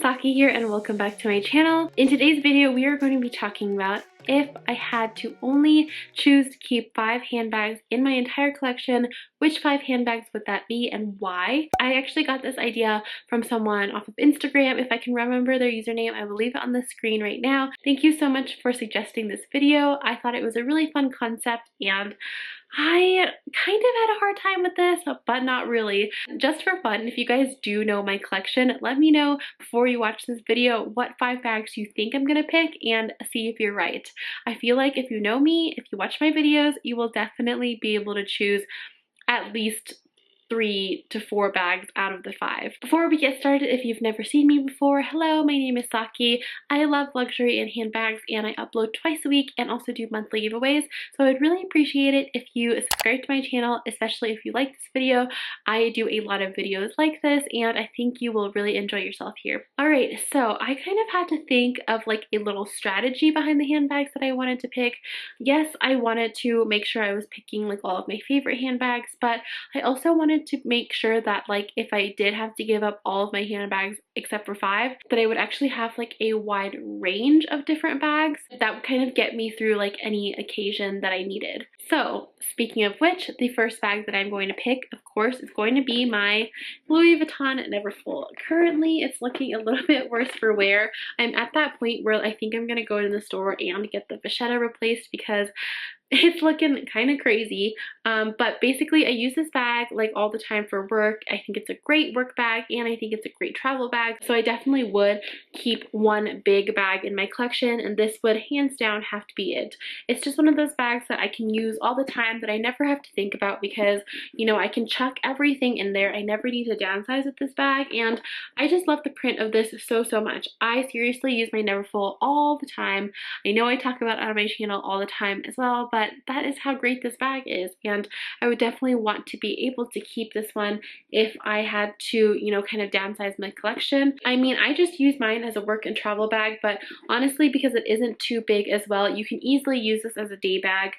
Saki here and welcome back to my channel. In today's video, we are going to be talking about if I had to only choose to keep 5 handbags in my entire collection, which 5 handbags would that be and why? I actually got this idea from someone off of Instagram. If I can remember their username, I will leave it on the screen right now. Thank you so much for suggesting this video. I thought it was a really fun concept and I kind of had a hard time with this, but not really. Just for fun, if you guys do know my collection, let me know before you watch this video what 5 bags you think I'm gonna pick and see if you're right. I feel like if you know me, if you watch my videos, you will definitely be able to choose at least 3 to 4 bags out of the 5. Before we get started, if you've never seen me before, hello, my name is Saki. I love luxury and handbags and I upload twice a week and also do monthly giveaways. So I'd really appreciate it if you subscribe to my channel, especially if you like this video. I do a lot of videos like this and I think you will really enjoy yourself here. Alright, so I kind of had to think of like a little strategy behind the handbags that I wanted to pick. Yes, I wanted to make sure I was picking like all of my favorite handbags, but I also wanted to make sure that like if I did have to give up all of my handbags except for 5, that I would actually have like a wide range of different bags that would kind of get me through like any occasion that I needed. So speaking of which, the first bag that I'm going to pick, of course, is going to be my Louis Vuitton Neverfull. Currently, it's looking a little bit worse for wear. I'm at that point where I think I'm going to go to the store and get the vachetta replaced because it's looking kind of crazy, but basically I use this bag like all the time for work. I think it's a great work bag and I think it's a great travel bag, so I definitely would keep one big bag in my collection and this would hands down have to be it. It's just one of those bags that I can use all the time that I never have to think about because, you know, I can chuck everything in there. I never need to downsize with this bag and I just love the print of this so much. I seriously use my Neverfull all the time. I know I talk about it on my channel all the time as well, but that is how great this bag is and I would definitely want to be able to keep this one if I had to, you know, kind of downsize my collection. I mean, I just use mine as a work and travel bag, but honestly, because it isn't too big as well, you can easily use this as a day bag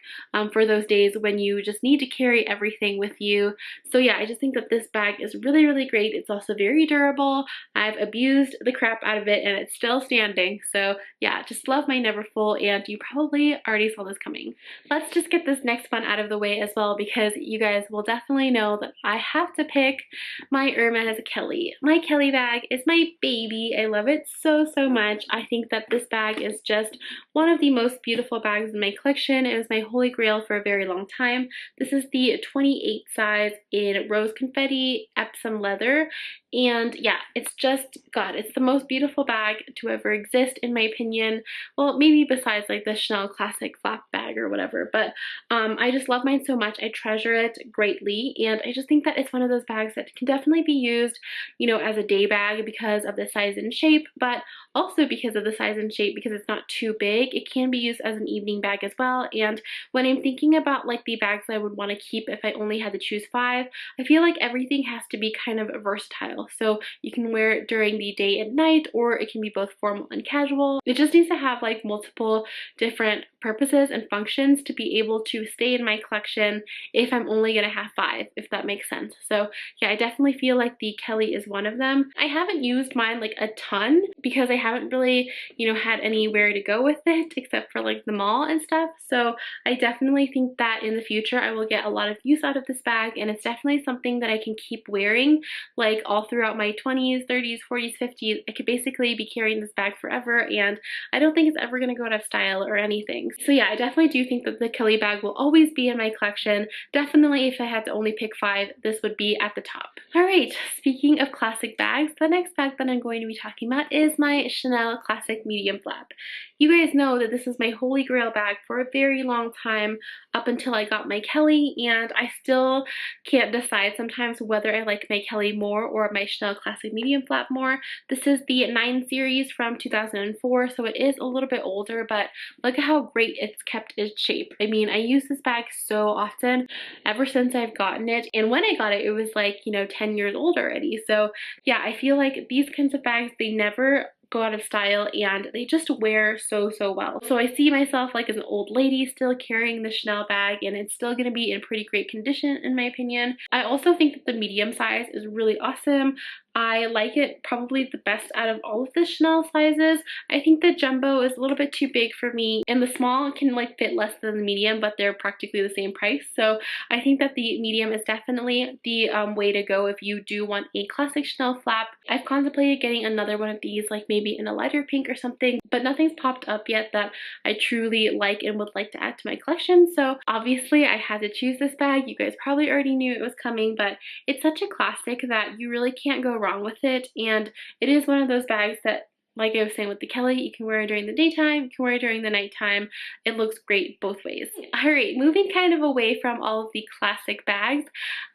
for those days when you just need to carry everything with you. So yeah, I just think that this bag is really great. It's also very durable. I've abused the crap out of it and it's still standing. So yeah, just love my Neverfull and you probably already saw this coming. Let's just get this next one out of the way as well because you guys will definitely know that I have to pick my Hermes Kelly. My Kelly bag is my baby. I love it so much. I think that this bag is just one of the most beautiful bags in my collection. It was my holy grail for a very long time. This is the 28 size in rose confetti Epsom leather. And yeah, it's just, God, it's the most beautiful bag to ever exist in my opinion. Well, maybe besides like the Chanel classic flap bag or whatever, but I just love mine so much. I treasure it greatly and I just think that it's one of those bags that can definitely be used, you know, as a day bag because of the size and shape, but also because of the size and shape because it's not too big. It can be used as an evening bag as well. And when I'm thinking about like the bags I would want to keep if I only had to choose 5, I feel like everything has to be kind of versatile. So you can wear it during the day and night, or it can be both formal and casual. It just needs to have like multiple different purposes and functions to be able to stay in my collection if I'm only gonna have 5, if that makes sense. So yeah, I definitely feel like the Kelly is one of them. I haven't used mine like a ton because I haven't really, you know, had anywhere to go with it except for like the mall and stuff. So I definitely think that in the future I will get a lot of use out of this bag and it's definitely something that I can keep wearing like all throughout my 20s, 30s, 40s, 50s. I could basically be carrying this bag forever and I don't think it's ever gonna go out of style or anything. So yeah, I definitely do think that the Kelly bag will always be in my collection. Definitely if I had to only pick 5, this would be at the top. Alright, speaking of classic bags, the next bag that I'm going to be talking about is my Chanel Classic Medium Flap. You guys know that this is my holy grail bag for a very long time up until I got my Kelly, and I still can't decide sometimes whether I like my Kelly more or my Chanel Classic Medium Flap more. This is the 9 series from 2004, so it is a little bit older, but look at how great it's kept its shape. I mean, I use this bag so often ever since I've gotten it, and when I got it, it was like, you know, 10 years old already. So yeah, I feel like these kinds of bags, they never go out of style, and they just wear so well. So I see myself like as an old lady still carrying the Chanel bag, and it's still going to be in pretty great condition in my opinion. I also think that the medium size is really awesome. I like it probably the best out of all of the Chanel sizes. I think the jumbo is a little bit too big for me, and the small can like fit less than the medium, but they're practically the same price. So I think that the medium is definitely the way to go if you do want a classic Chanel flap. I've contemplated getting another one of these, like maybe in a lighter pink or something, but nothing's popped up yet that I truly like and would like to add to my collection. So obviously I had to choose this bag. You guys probably already knew it was coming, but it's such a classic that you really can't go wrong with it. And it is one of those bags that, like I was saying with the Kelly, you can wear it during the daytime, you can wear it during the nighttime. It looks great both ways. Alright, moving kind of away from all of the classic bags,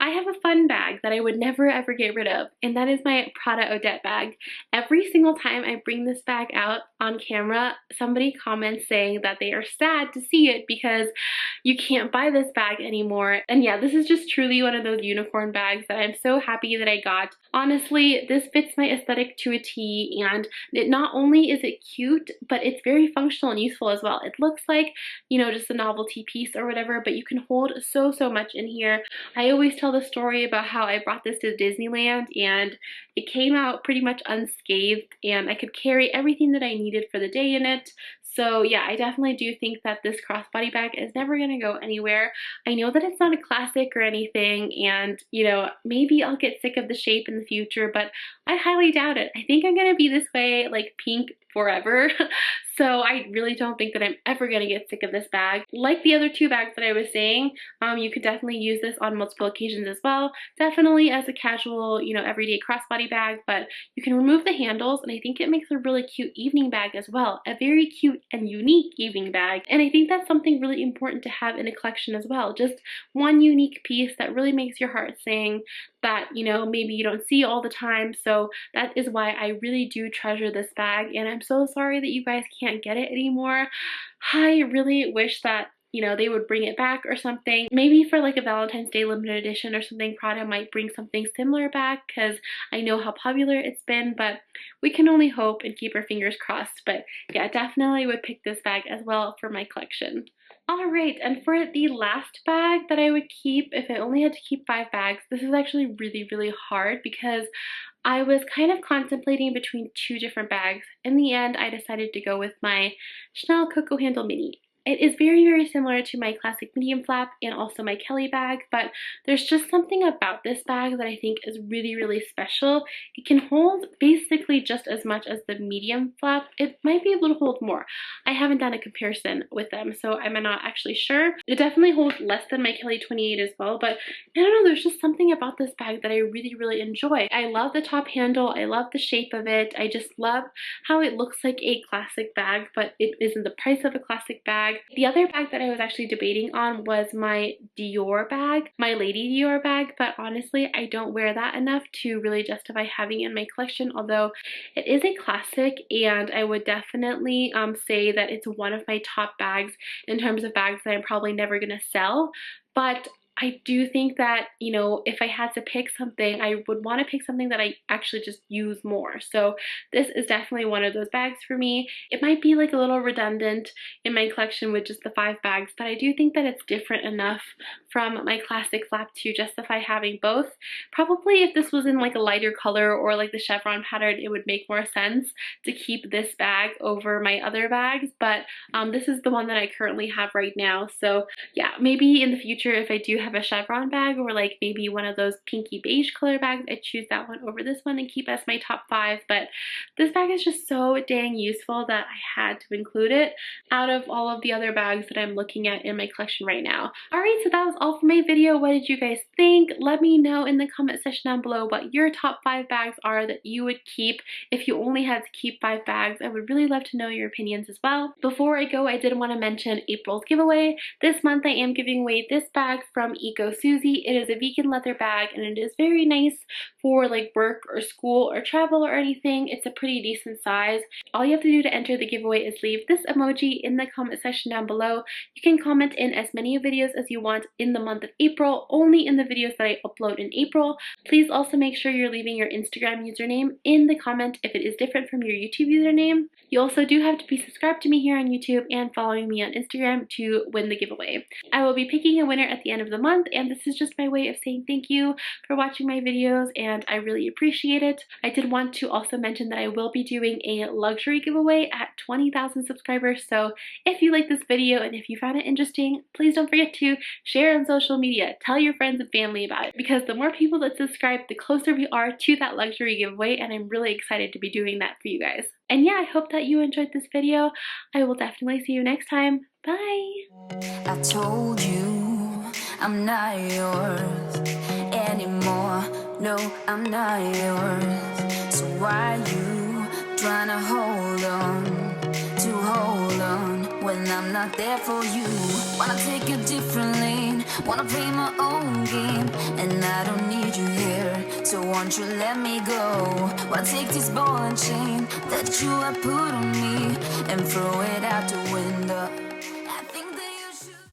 I have a fun bag that I would never ever get rid of, and that is my Prada Odette bag. Every single time I bring this bag out on camera, somebody comments saying that they are sad to see it because you can't buy this bag anymore. And yeah, this is just truly one of those unicorn bags that I'm so happy that I got. Honestly, this fits my aesthetic to a T, and not only is it cute, but it's very functional and useful as well. It looks like, you know, just a novelty piece or whatever, but you can hold so much in here. I always tell the story about how I brought this to Disneyland and it came out pretty much unscathed, and I could carry everything that I needed for the day in it. So yeah, I definitely do think that this crossbody bag is never going to go anywhere. I know that it's not a classic or anything, and you know, maybe I'll get sick of the shape in the future, but I highly doubt it. I think I'm going to be this way, like pink, forever. So I really don't think that I'm ever going to get sick of this bag. Like the other two bags that I was saying, you could definitely use this on multiple occasions as well. Definitely as a casual, you know, everyday crossbody bag, but you can remove the handles, and I think it makes a really cute evening bag as well. A very cute and unique evening bag. And I think that's something really important to have in a collection as well. Just one unique piece that really makes your heart sing, that, you know, maybe you don't see all the time. So that is why I really do treasure this bag, and I'm so sorry that you guys can't get it anymore. I really wish that, you know, they would bring it back or something. Maybe for like a Valentine's Day limited edition or something, Prada might bring something similar back, because I know how popular it's been, but we can only hope and keep our fingers crossed. But yeah, definitely would pick this bag as well for my collection. Alright, and for the last bag that I would keep, if I only had to keep 5 bags, this is actually really hard because I was kind of contemplating between 2 different bags. In the end, I decided to go with my Chanel Coco Handle Mini. It is very similar to my classic medium flap and also my Kelly bag, but there's just something about this bag that I think is really special. It can hold basically just as much as the medium flap. It might be able to hold more. I haven't done a comparison with them, so I'm not actually sure. It definitely holds less than my Kelly 28 as well, but I don't know, there's just something about this bag that I really enjoy. I love the top handle. I love the shape of it. I just love how it looks like a classic bag, but it isn't the price of a classic bag. The other bag that I was actually debating on was my Dior bag, my Lady Dior bag, but honestly, I don't wear that enough to really justify having it in my collection, although it is a classic, and I would definitely say that it's one of my top bags in terms of bags that I'm probably never going to sell. But I do think that, you know, if I had to pick something, I would want to pick something that I actually just use more. So this is definitely one of those bags for me. It might be like a little redundant in my collection with just the 5 bags, but I do think that it's different enough from my classic flap to justify having both. Probably if this was in like a lighter color or like the chevron pattern, it would make more sense to keep this bag over my other bags, but this is the one that I currently have right now. So yeah, maybe in the future if I do have a chevron bag or like maybe one of those pinky beige color bags, I choose that one over this one and keep as my top 5. But this bag is just so dang useful that I had to include it out of all of the other bags that I'm looking at in my collection right now. Alright, so that was all for my video. What did you guys think? Let me know in the comment section down below what your top 5 bags are that you would keep if you only had to keep 5 bags. I would really love to know your opinions as well. Before I go, I did want to mention April's giveaway. This month I am giving away this bag from Ecosusi. It is a vegan leather bag and it is very nice for like work or school or travel or anything. It's a pretty decent size. All you have to do to enter the giveaway is leave this emoji in the comment section down below. You can comment in as many videos as you want in the month of April, only in the videos that I upload in April. Please also make sure you're leaving your Instagram username in the comment if it is different from your YouTube username. You also do have to be subscribed to me here on YouTube and following me on Instagram to win the giveaway. I will be picking a winner at the end of the month, and this is just my way of saying thank you for watching my videos, and I really appreciate it. I did want to also mention that I will be doing a luxury giveaway at 20,000 subscribers, so if you like this video and if you found it interesting, please don't forget to share on social media. Tell your friends and family about it, because the more people that subscribe, the closer we are to that luxury giveaway, and I'm really excited to be doing that for you guys. And yeah, I hope that you enjoyed this video. I will definitely see you next time. Bye! I told you I'm not yours anymore. No, I'm not yours. So why you trying to hold on when I'm not there for you? Wanna take a different lane, wanna play my own game, and I don't need you here, so won't you let me go? Wanna take this ball and chain that you have put on me and throw it out the